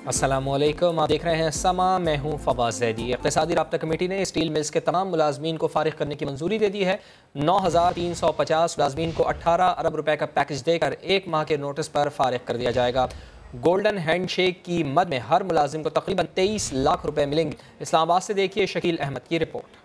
अस्सलामुअलैकुम, आप देख रहे हैं समा। मैं हूं फवाज़ ज़ैदी। इक़्तिसादी राब्ता कमेटी ने स्टील मिल्स के तमाम मुलाजमीन को फ़ारिग करने की मंजूरी दे दी है। 9,350 मुलाजमीन को 18 अरब रुपए का पैकेज देकर 1 माह के नोटिस पर फ़ारिग कर दिया जाएगा। गोल्डन हैंडशेक की मद में हर मुलाजिम को तकरीबन 23 लाख रुपए मिलेंगे। इस्लामाबाद से देखिए शकील अहमद की रिपोर्ट।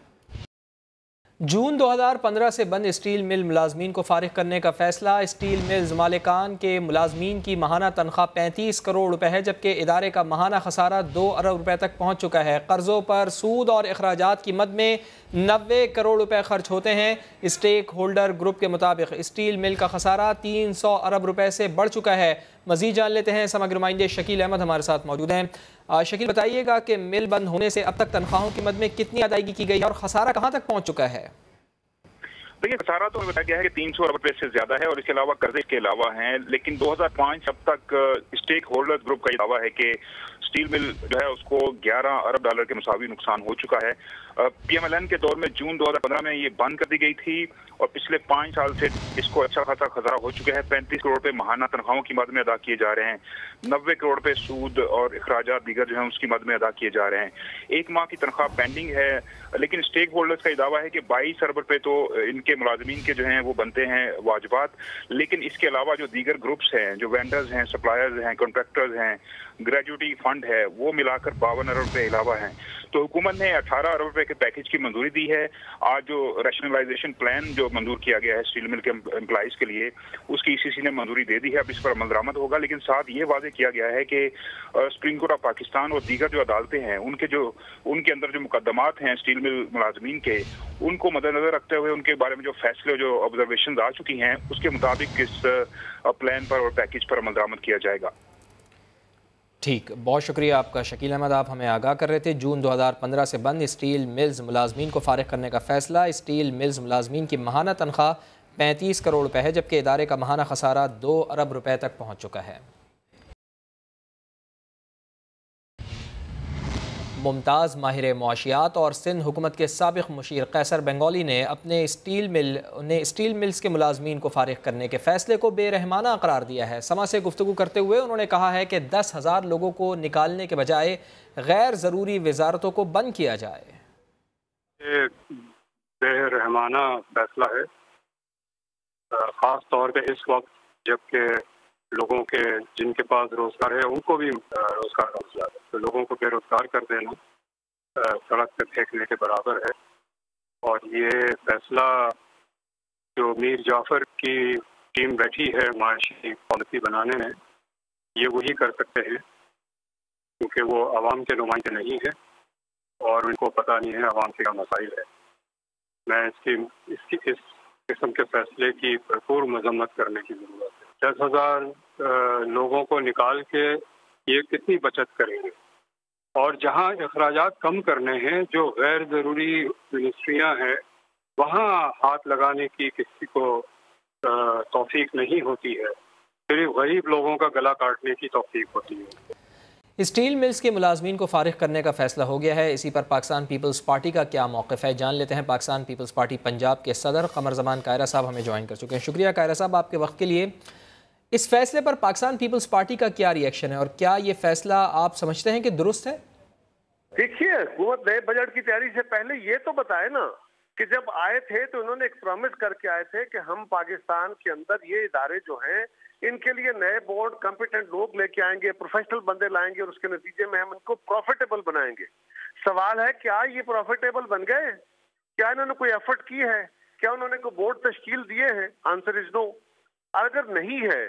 जून 2015 से बंद स्टील मिल मुलाजमीन को फारिग करने का फैसला। स्टील मिल्स मालिकान के मुलाजमीन की माहाना तनख्वाह 35 करोड़ रुपए है, जबकि इदारे का माहाना खसारा 2 अरब रुपए तक पहुँच चुका है। कर्जों पर सूद और अखराजात की मद में 90 करोड़ रुपए खर्च होते हैं। स्टेक होल्डर ग्रुप के मुताबिक स्टील मिल का खसारा 300 अरब रुपए से बढ़ चुका है। मजीद जान लेते हैं, समग्र नुमाइंदे शकील अहमद हमारे साथ मौजूद हैं। शकील, बताइएगा कि मिल बंद होने से अब तक तनख्वाहों की मद में कितनी अदायगी की गई है और खसारा कहाँ तक पहुँच चुका है? देखिए, खसारा तो बताया गया है कि 300 अरब रुपए से ज्यादा है और इसके अलावा कर्जे के अलावा हैं। लेकिन 2005 अब तक स्टेक होल्डर्स ग्रुप का दावा है कि स्टील मिल जो है उसको 11 अरब डॉलर के मुसावी नुकसान हो चुका है। PMLN के दौर में जून 2015 में ये बंद कर दी गई थी और पिछले 5 साल से इसको अच्छा खासा खसारा हो चुका है। 35 करोड़ रुपए माहाना तनख्वाहों की मद में अदा किए जा रहे हैं। 90 करोड़ रुपए सूद और अखराजात दीगर जो है उसकी मद में अदा किए जा रहे हैं। 1 माह की तनख्वाह पेंडिंग है। लेकिन स्टेक होल्डर्स का दावा है कि 22 अरब रुपए तो इनके मुलाजमीन के जो हैं वो बनते हैं वाजबात। लेकिन इसके अलावा जो दीगर ग्रुप्स हैं, जो वेंडर्स हैं, सप्लायर्स हैं, कॉन्ट्रैक्टर्स हैं, ग्रेजुएटी फंड है, वो मिलाकर 52 अरब रुपए अलावा हैं। तो हुकूमत ने 18 अरब रुपए के पैकेज की मंजूरी दी है। आज जो रैशनलाइजेशन प्लान जो मंजूर किया गया है स्टील मिल के एम्प्लॉइज के लिए, उसकी ECC ने मंजूरी दे दी है। अब इस पर अमल दरामद होगा। लेकिन साथ ये वाजे किया गया है कि सुप्रीम कोर्ट ऑफ पाकिस्तान और दीगर जो अदालतें हैं उनके अंदर जो मुकदमात हैं स्टील मिल मुलाजमीन के, उनको मद्देनजर रखते हुए उनके बारे में जो फैसले, जो ऑब्जर्वेशन आ चुकी हैं, उसके मुताबिक इस प्लान पर और पैकेज पर अमल दरामद किया जाएगा। ठीक, बहुत शुक्रिया आपका शकील अहमद, आप हमें आगाह कर रहे थे। जून 2015 से बंद स्टील मिल्स मुलाजमीन को फारिग करने का फैसला। स्टील मिल्स मुलाजमीन की माहाना तनख्वाह 35 करोड़ रुपए है, जबकि इदारे का माहाना खसारा 2 अरब रुपए तक पहुँच चुका है। मुमताज़ माहिर मुआशियात और सिंध हुकूमत के साबिक़ मुशीर कैसर बंगाली ने अपने स्टील मिल्स के मुलाजमीन को फारिग करने के फैसले को बेरहमाना करार दिया है। समा से गुफ्तगू करते हुए उन्होंने कहा है कि 10,000 लोगों को निकालने के बजाय गैर ज़रूरी वजारतों को बंद किया जाए। ये बेरहमाना फैसला है, ख़ास तौर पर इस वक्त जबकि लोगों के जिनके पास रोजगार है उनको भी रोजगार का मसला है। तो लोगों को बेरोजगार कर देना सड़क पे फेंकने के बराबर है। और ये फैसला जो मीर जाफर की टीम बैठी है माशी पॉलिसी बनाने में, ये वही कर सकते हैं, क्योंकि वो आवाम के नुमाइंदे नहीं है और उनको पता नहीं है आवाम के क्या मसाइल है। मैं इस किस्म के फैसले की भरपूर मजम्मत करने की जरूरत है। 10,000 लोगों को निकाल के ये कितनी बचत करेंगे? और जहां अखराजात कम करने हैं, जो गैर ज़रूरी मिनिस्ट्रियां हैं, वहां हाथ लगाने की किसी को तौफीक नहीं होती है। सिर्फ गरीब लोगों का गला काटने की तौफीक होती है। स्टील मिल्स के मुलाजमीन को फारिग करने का फैसला हो गया है। इसी पर पाकिस्तान पीपल्स पार्टी का क्या मौक़िफ़ है, जान लेते हैं। पाकिस्तान पीपल्स पार्टी पंजाब के सदर कमर ज़मान कायरा साहब हमें ज्वाइन कर चुके हैं। शुक्रिया कायरा साहब आपके वक्त के लिए। इस फैसले पर पाकिस्तान पीपल्स पार्टी का क्या रिएक्शन है और क्या ये फैसला आप समझते हैं कि दुरुस्त है? देखिए, हुकूमत नए बजट की तैयारी से पहले ये तो बताए ना कि जब आए थे तो उन्होंने एक प्रॉमिस करके आए थे कि हम पाकिस्तान के अंदर ये इदारे जो हैं इनके लिए नए बोर्ड कॉम्पिटेंट लोग लेके आएंगे, प्रोफेशनल बंदे लाएंगे और उसके नतीजे में हम इनको प्रॉफिटेबल बनाएंगे। सवाल है, क्या ये प्रॉफिटेबल बन गए? क्या इन्होंने कोई एफर्ट की है? क्या उन्होंने कोई बोर्ड तश्कील दिए हैं? Answer is no. अगर नहीं है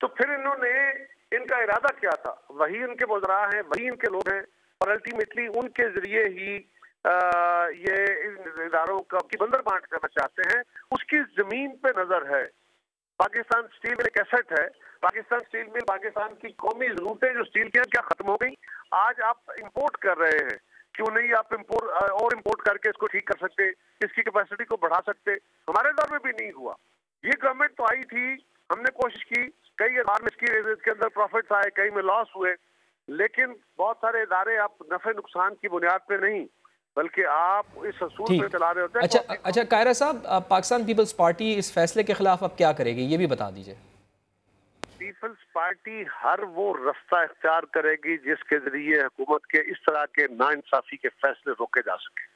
तो फिर इनका इरादा क्या था? वही उनके वज़रा हैं, वही इनके लोग हैं और अल्टीमेटली उनके जरिए ही ये इन इदारों की बंदर बांट करना चाहते हैं। उसकी जमीन पे नजर है। पाकिस्तान स्टील मिल एक एसेट है। पाकिस्तान स्टील मिल पाकिस्तान की कौमी जरूरतें जो स्टील की हैं क्या खत्म हो गई? आज आप इंपोर्ट कर रहे हैं, क्यों नहीं आप इंपोर्ट करके इसको ठीक कर सकते, इसकी कैपेसिटी को बढ़ा सकते? हमारे दौर में भी नहीं हुआ। ये गवर्नमेंट तो आई थी, हमने कोशिश की, कई इदारे में इसके अंदर प्रॉफिट्स आए, कई में लॉस हुए, लेकिन बहुत सारे इदारे आप नफे नुकसान की बुनियाद पे नहीं बल्कि आप इस असूल पे चला रहे होते हैं। अच्छा कायरा साहब, पाकिस्तान पीपल्स पार्टी इस फैसले के खिलाफ अब क्या करेगी ये भी बता दीजिए। पीपल्स पार्टी हर वो रास्ता इख्तियार करेगी जिसके जरिए हुकूमत के इस तरह के नाइंसाफी के फैसले रोके जा सके।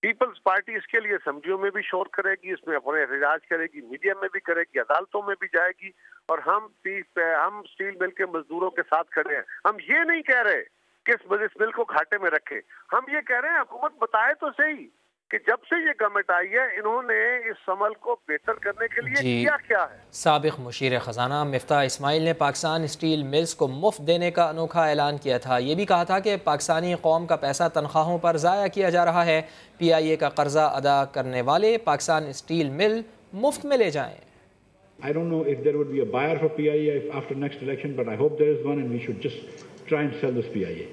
पीपल्स पार्टी इसके लिए असम्बलियों में भी शोर करेगी, इसमें अपने एहतजाज करेगी, मीडिया में भी करेगी, अदालतों में भी जाएगी। और हम स्टील मिल के मजदूरों के साथ खड़े हैं। हम ये नहीं कह रहे कि इस मिल को घाटे में रखे, हम ये कह रहे हैं हुकूमत बताए तो सही कि जब से ये गवर्नमेंट आई है इन्होंने इस अमल को बेहतर करने के लिए किया क्या है। साबिक मुशीर खजाना मिफ्ताह इस्माइल ने पाकिस्तान स्टील मिल्स को मुफ्त देने का अनोखा ऐलान किया था। ये भी कहा था कि पाकिस्तानी कौम का पैसा तनख्वाहों पर ज़ाया किया जा रहा है। PIA का कर्जा अदा करने वाले पाकिस्तान स्टील मिल मुफ्त में ले जाएं। I don't know if there would be a buyer for PIA after next election, but I hope there is one, and we should just try and sell this PIA.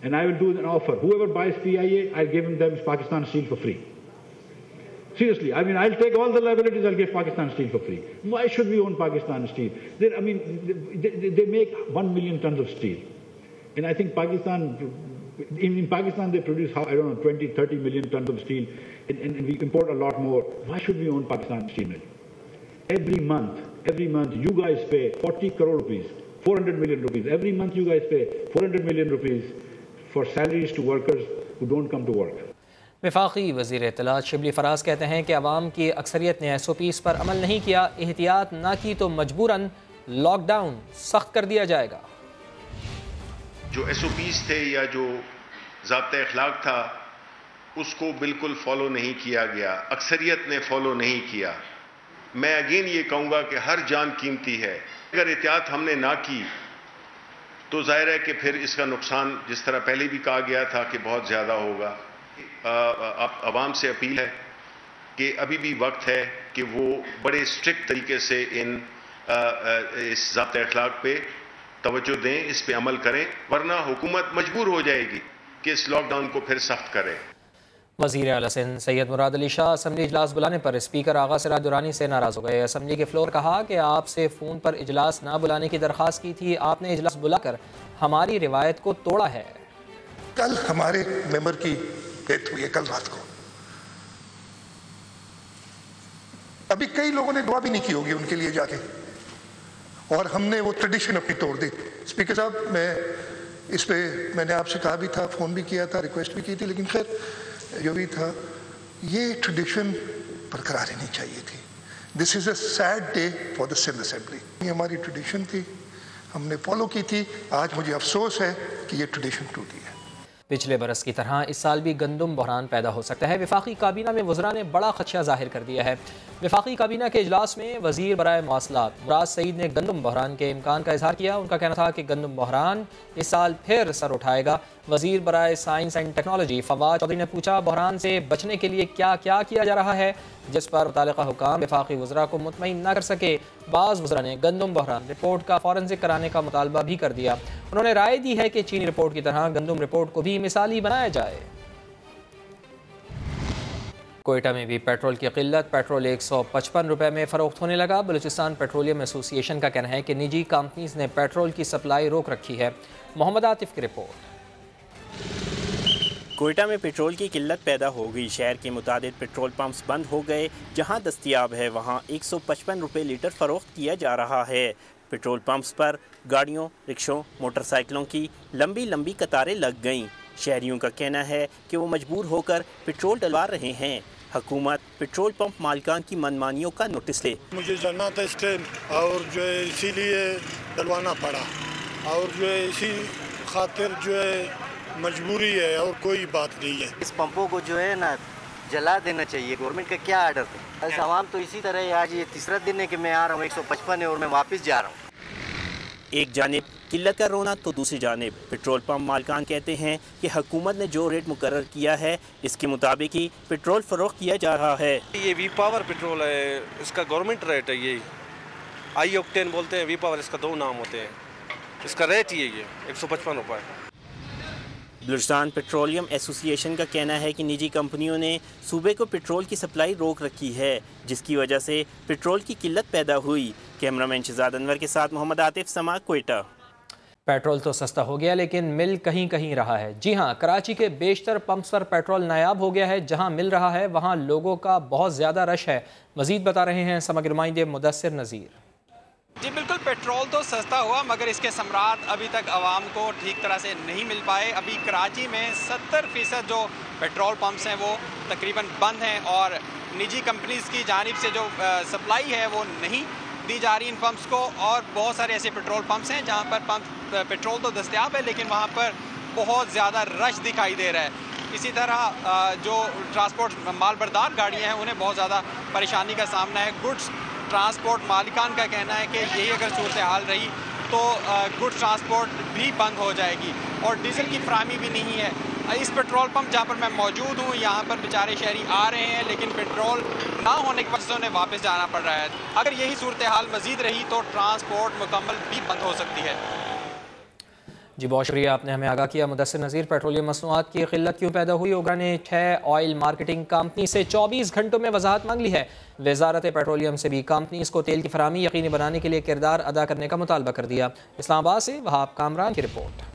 And I will do an offer. Whoever buys PIA, I'll give them Pakistan Steel for free. Seriously, I mean, I'll take all the liabilities, I'll give Pakistan Steel for free. Why should we own Pakistan Steel? They make 1 million tons of steel. And I think Pakistan, in Pakistan, they produce, I don't know, 20, 30 million tons of steel. And we import a lot more. Why should we own Pakistan Steel Mill? Every month, you guys pay 40 crore rupees, 400 million rupees. Every month, you guys pay 400 million rupees for salaries to workers who don't come to work. वफाकी वज़ीर इत्तलात शिबली फराज कहते हैं कि अवाम की अक्सरियत ने SOPs पर अमल नहीं किया, एहतियात ना की तो मजबूरन लॉकडाउन सख्त कर दिया जाएगा। जो SOPs थे या जो ज़ाब्ता अखलाक था उसको बिल्कुल फॉलो नहीं किया गया, अक्सरियत ने फॉलो नहीं किया। मैं अगेन ये कहूँगा कि हर जान कीमती है। अगर एहतियात हमने ना की तो जाहिर है कि फिर इसका नुकसान जिस तरह पहले भी कहा गया था कि बहुत ज़्यादा होगा। आवाम से अपील है कि अभी भी वक्त है कि वो बड़े स्ट्रिक्ट तरीके से इस ज़ाब्ता अखलाक पे तवज्जो दें, इस पे अमल करें, वरना हुकूमत मजबूर हो जाएगी कि इस लॉकडाउन को फिर सख्त करे। वज़ीर आला सिंध सैयद मुराद अली शाह असम्बली इजलास बुलाने पर स्पीकर आगा सिराज दुरानी से नाराज़ हो गए। असम्बली के फ्लोर कहा कि आपसे फ़ोन पर इजलास ना बुलाने की दरख्वास्त की थी, आपने इजलास बुलाकर हमारी रिवायत को तोड़ा है। कल हमारे मेंबर की डेथ हुई है, कल रात को। अभी कई लोगों ने दुआ भी नहीं की होगी उनके लिए जाके, और हमने वो ट्रेडिशन अपनी तोड़ दी। स्पीकर साहब, मैं इस पे मैंने आपसे कहा भी था, फ़ोन भी किया था, रिक्वेस्ट भी की थी, लेकिन खैर जो भी था, ये ट्रेडिशन बरकरार रहनी चाहिए थी। This is a sad day for the Sindh assembly. ये हमारी ट्रेडिशन थी, हमने फॉलो की थी। आज मुझे अफसोस है कि ये ट्रेडिशन टूटी है। पिछले बरस की तरह इस साल भी गंदम बहरान पैदा हो सकता है। वफाकी काबीना में वज़रा ने बड़ा खदशा जाहिर कर दिया है। वफाकी काबीना के इजलास में वज़ीर बराए मवासलात मुराद सईद ने गंदम बहरान के इम्कान का इजहार किया। उनका कहना था कि गंदम बहरान इस साल फिर सर उठाएगा। वज़ीर बराए science and technology Fawad Chaudhry ने पूछा, बहरान से बचने के लिए क्या क्या किया जा रहा है, जिस पर मुतालिका हुकाम वफाकी वज़रा को मुतमईन न कर सके। बाज़ वज़रा ने गंदम बहरान रिपोर्ट का फॉरेंसिक कराने का मुतालबा भी कर दिया। उन्होंने राय दी है कि चीनी रिपोर्ट की तरह गंदम रिपोर्ट को भी मिसाली बनाया जाए। कोयटा में भी पेट्रोल की किल्लत, पेट्रोल 155 रुपये में फ़रोख्त होने लगा। बलूचिस्तान पेट्रोलियम एसोसिएशन का कहना है कि निजी कंपनीज ने पेट्रोल की सप्लाई रोक रखी है। मोहम्मद आतिफ की रिपोर्ट। कोयटा में पेट्रोल की किल्लत पैदा हो गई। शहर के मुताबिक पेट्रोल पंप्स बंद हो गए। जहां दस्तयाब है वहां 155 रुपये लीटर फ़रोख्त किया जा रहा है। पेट्रोल पंप्स पर गाड़ियों, रिक्शों, मोटरसाइकिलों की लंबी लंबी कतारें लग गईं। शहरियों का कहना है कि वो मजबूर होकर पेट्रोल डलवा रहे हैं। हुकूमत पेट्रोल पंप मालिकान की मनमानियों का नोटिस ले। मुझे जाना था स्टैंड, और जो है इसीलिए डलवाना पड़ा, और जो है इसी खातिर जो है मजबूरी है, और कोई बात नहीं है। इस पंपों को जो है ना जला देना चाहिए। गवर्नमेंट का क्या आर्डर था? बस आवाम तो इसी तरह है। आज ये तीसरा दिन है कि मैं आ रहा हूँ, 155 है और मैं वापस जा रहा हूँ। एक जानिब किल्लत का रोना तो दूसरी जानिब पेट्रोल पंप मालिकान कहते हैं कि हुकूमत ने जो रेट मुकर्रर किया है इसके मुताबिक ही पेट्रोल फरोख्त किया जा रहा है। ये वी पावर पेट्रोल है, इसका गवर्नमेंट रेट है। ये आई ऑक्टेन बोलते हैं, वी पावर इसका दो नाम होते हैं। इसका रेट ही है ये 155 रुपये। बलूचिस्तान पेट्रोलियम एसोसिएशन का कहना है कि निजी कंपनियों ने सूबे को पेट्रोल की सप्लाई रोक रखी है, जिसकी वजह से पेट्रोल की किल्लत पैदा हुई। कैमरामैन शहजाद अनवर के साथ मोहम्मद आतिफ, समा, कोयटा। पेट्रोल तो सस्ता हो गया लेकिन मिल कहीं कहीं रहा है। जी हाँ, कराची के बेशतर पंप्स पर पेट्रोल नायाब हो गया है। जहाँ मिल रहा है वहाँ लोगों का बहुत ज़्यादा रश है। मज़ीद बता रहे हैं समग्र नुमाइंदे मुदस्सिर नज़ीर। जी बिल्कुल, पेट्रोल तो सस्ता हुआ मगर इसके सम्राट अभी तक आवाम को ठीक तरह से नहीं मिल पाए। अभी कराची में 70% जो पेट्रोल पंप्स हैं वो तकरीबन बंद हैं और निजी कंपनीज़ की जानिब से जो सप्लाई है वो नहीं दी जा रही इन पंप्स को। और बहुत सारे ऐसे पेट्रोल पंप्स हैं जहाँ पर पेट्रोल तो दस्तयाब है लेकिन वहाँ पर बहुत ज़्यादा रश दिखाई दे रहा है। इसी तरह जो ट्रांसपोर्ट मालबरदार गाड़ियाँ हैं उन्हें बहुत ज़्यादा परेशानी का सामना है। गुड्स ट्रांसपोर्ट मालिकान का कहना है कि यही अगर सूरत हाल रही तो गुड्स ट्रांसपोर्ट भी बंद हो जाएगी और डीजल की फराहमी भी नहीं है। इस पेट्रोल पंप जहाँ पर मैं मौजूद हूँ यहाँ पर बेचारे शहरी आ रहे हैं लेकिन पेट्रोल ना होने की वजह से उन्हें वापस जाना पड़ रहा है। अगर यही सूरत हाल मज़ीद रही तो ट्रांसपोर्ट मुकम्मल भी बंद हो सकती है। जी बहुत शुक्रिया, आपने हमें आगाह किया। मुदस्सिर नज़ीर, पेट्रोलियम मसनूआत की किल्लत क्यों पैदा हुई? ओगा ने 6 ऑयल मार्केटिंग कंपनी से 24 घंटों में वजाहत मांग ली है। वजारत पेट्रोलियम से भी कंपनीज को तेल की फराहमी यकीनी बनाने के लिए किरदार अदा करने का मुतालबा कर दिया। इस्लामाबाद से वहाब कामरान की रिपोर्ट।